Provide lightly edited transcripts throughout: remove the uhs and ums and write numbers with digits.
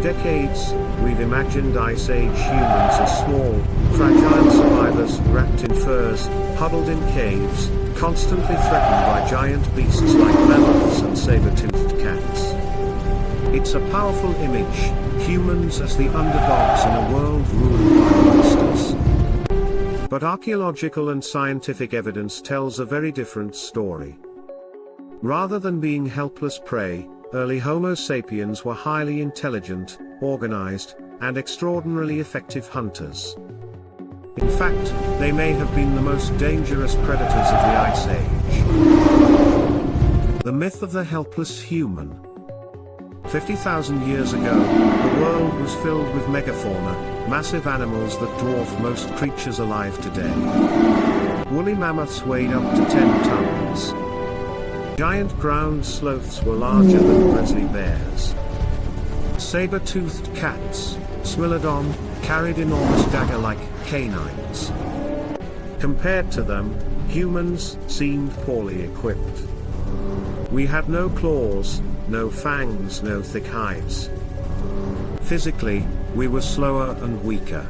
decades, we've imagined Ice Age humans as small, fragile survivors wrapped in furs, huddled in caves, constantly threatened by giant beasts like mammoths and saber-toothed cats. It's a powerful image, humans as the underdogs in a world ruled by monsters. But archaeological and scientific evidence tells a very different story. Rather than being helpless prey, early Homo sapiens were highly intelligent, organized, and extraordinarily effective hunters. In fact, they may have been the most dangerous predators of the Ice Age. The myth of the helpless human. 50,000 years ago, the world was filled with megafauna, massive animals that dwarf most creatures alive today. Woolly mammoths weighed up to 10 tons. Giant ground sloths were larger than grizzly bears. Saber-toothed cats, Smilodon, carried enormous dagger-like canines. Compared to them, humans seemed poorly equipped. We had no claws, no fangs, no thick hides. Physically, we were slower and weaker.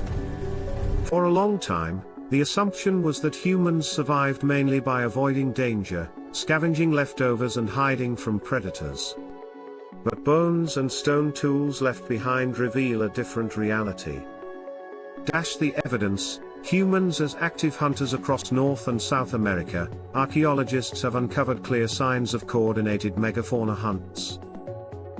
For a long time, the assumption was that humans survived mainly by avoiding danger, scavenging leftovers and hiding from predators. But bones and stone tools left behind reveal a different reality. The evidence, humans as active hunters across North and South America, archaeologists have uncovered clear signs of coordinated megafauna hunts.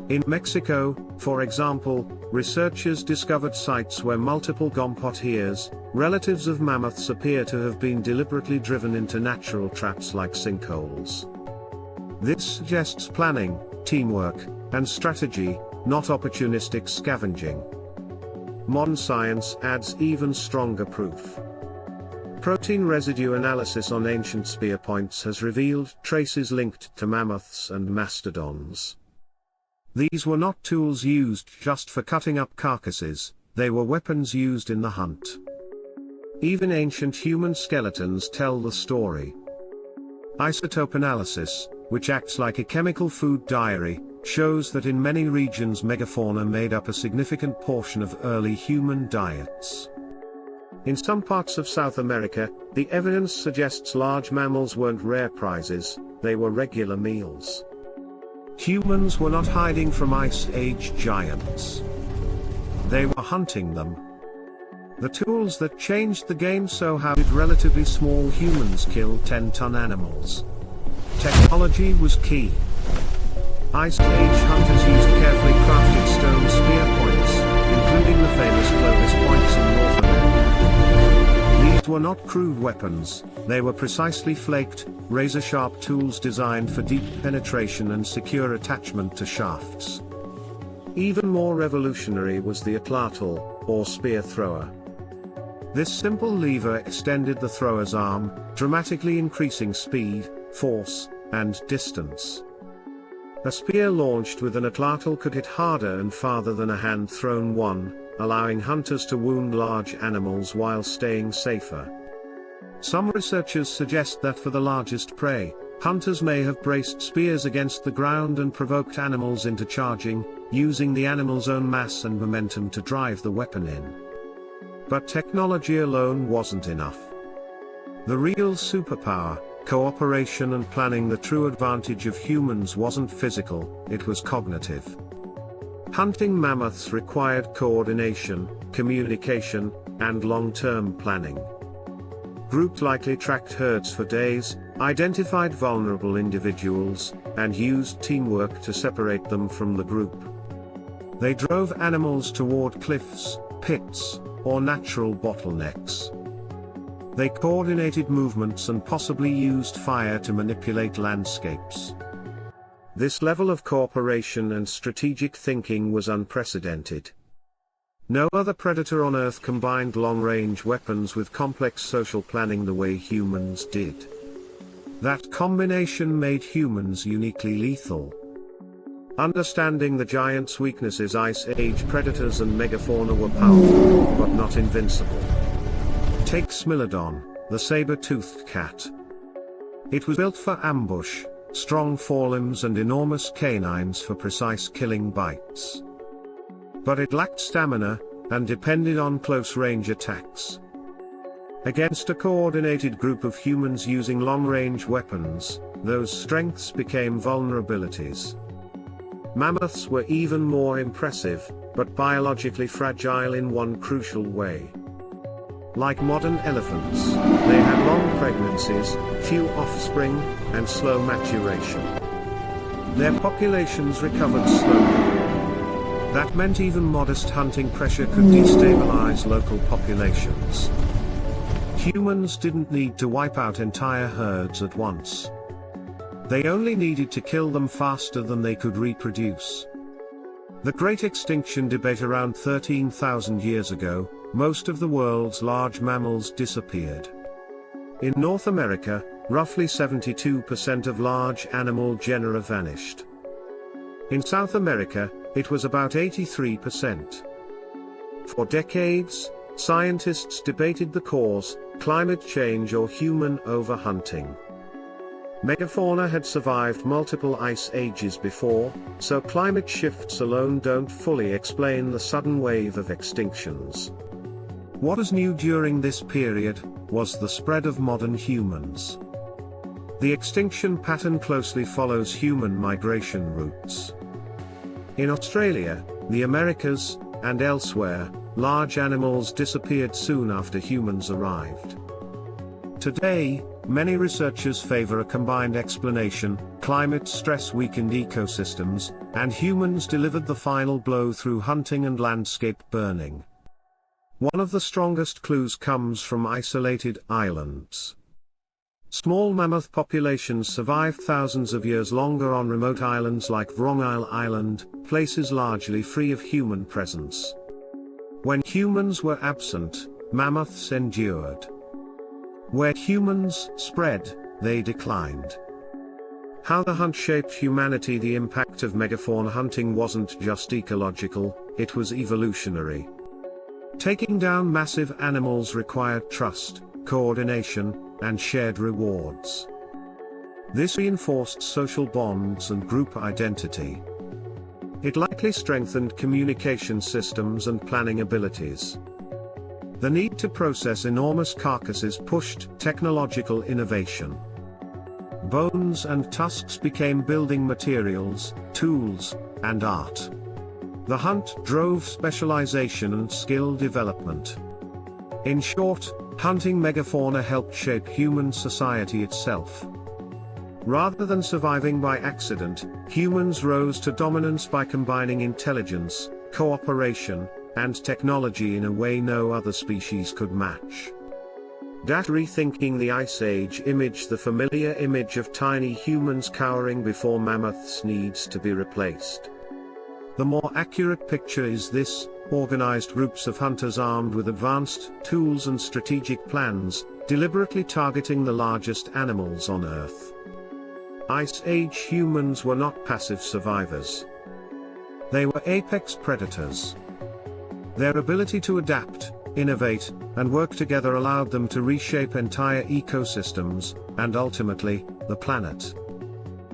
In Mexico, for example, researchers discovered sites where multiple gompotieres, relatives of mammoths, appear to have been deliberately driven into natural traps like sinkholes. This suggests planning, teamwork, and strategy, not opportunistic scavenging. Modern science adds even stronger proof. Protein residue analysis on ancient spear points has revealed traces linked to mammoths and mastodons. These were not tools used just for cutting up carcasses, they were weapons used in the hunt. Even ancient human skeletons tell the story. Isotope analysis, which acts like a chemical food diary, shows that in many regions megafauna made up a significant portion of early human diets. In some parts of South America, the evidence suggests large mammals weren't rare prizes, they were regular meals. Humans were not hiding from Ice Age giants. They were hunting them. The tools that changed the game: so how did relatively small humans kill 10-ton animals? Technology was key. Ice Age hunters used carefully crafted stone spear points, including the famous Clovis points in North America. These were not crude weapons, they were precisely flaked, razor-sharp tools designed for deep penetration and secure attachment to shafts. Even more revolutionary was the atlatl, or spear thrower. This simple lever extended the thrower's arm, dramatically increasing speed, force, and distance. A spear launched with an atlatl could hit harder and farther than a hand-thrown one, allowing hunters to wound large animals while staying safer. Some researchers suggest that for the largest prey, hunters may have braced spears against the ground and provoked animals into charging, using the animal's own mass and momentum to drive the weapon in. But technology alone wasn't enough. The real superpower, cooperation and planning. The true advantage of humans wasn't physical, it was cognitive. Hunting mammoths required coordination, communication, and long-term planning. Groups likely tracked herds for days, identified vulnerable individuals, and used teamwork to separate them from the group. They drove animals toward cliffs, pits, or natural bottlenecks. They coordinated movements and possibly used fire to manipulate landscapes. This level of cooperation and strategic thinking was unprecedented. No other predator on Earth combined long-range weapons with complex social planning the way humans did. That combination made humans uniquely lethal. Understanding the giants' weaknesses, Ice Age predators and megafauna were powerful, but not invincible. Take Smilodon, the saber-toothed cat. It was built for ambush, strong forelimbs and enormous canines for precise killing bites. But it lacked stamina, and depended on close-range attacks. Against a coordinated group of humans using long-range weapons, those strengths became vulnerabilities. Mammoths were even more impressive, but biologically fragile in one crucial way. Like modern elephants, they had long pregnancies, few offspring, and slow maturation. Their populations recovered slowly. That meant even modest hunting pressure could destabilize local populations. Humans didn't need to wipe out entire herds at once. They only needed to kill them faster than they could reproduce. The Great Extinction debate around 13,000 years ago, most of the world's large mammals disappeared. In North America, roughly 72% of large animal genera vanished. In South America, it was about 83%. For decades, scientists debated the cause: climate change or human overhunting. Megafauna had survived multiple ice ages before, so climate shifts alone don't fully explain the sudden wave of extinctions. What was new during this period was the spread of modern humans. The extinction pattern closely follows human migration routes. In Australia, the Americas, and elsewhere, large animals disappeared soon after humans arrived. Today, many researchers favor a combined explanation: climate stress weakened ecosystems, and humans delivered the final blow through hunting and landscape burning. One of the strongest clues comes from isolated islands. Small mammoth populations survived thousands of years longer on remote islands like Wrongile Island, places largely free of human presence. When humans were absent, mammoths endured. Where humans spread, they declined. How the hunt shaped humanity. The impact of megafauna hunting wasn't just ecological, it was evolutionary. Taking down massive animals required trust, coordination, and shared rewards. This reinforced social bonds and group identity. It likely strengthened communication systems and planning abilities. The need to process enormous carcasses pushed technological innovation. Bones and tusks became building materials, tools, and art. The hunt drove specialization and skill development. In short, hunting megafauna helped shape human society itself. Rather than surviving by accident, humans rose to dominance by combining intelligence, cooperation, and technology in a way no other species could match. That rethinking the Ice Age image, the familiar image of tiny humans cowering before mammoths, needs to be replaced. The more accurate picture is this: organized groups of hunters armed with advanced tools and strategic plans, deliberately targeting the largest animals on Earth. Ice Age humans were not passive survivors. They were apex predators. Their ability to adapt, innovate, and work together allowed them to reshape entire ecosystems, and ultimately, the planet.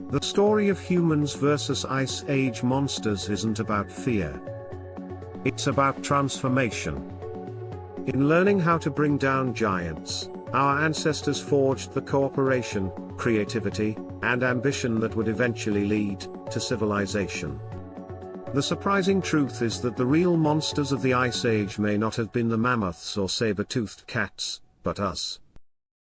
The story of humans versus Ice Age monsters isn't about fear. It's about transformation. In learning how to bring down giants, our ancestors forged the cooperation, creativity, and ambition that would eventually lead to civilization. The surprising truth is that the real monsters of the Ice Age may not have been the mammoths or saber-toothed cats, but us.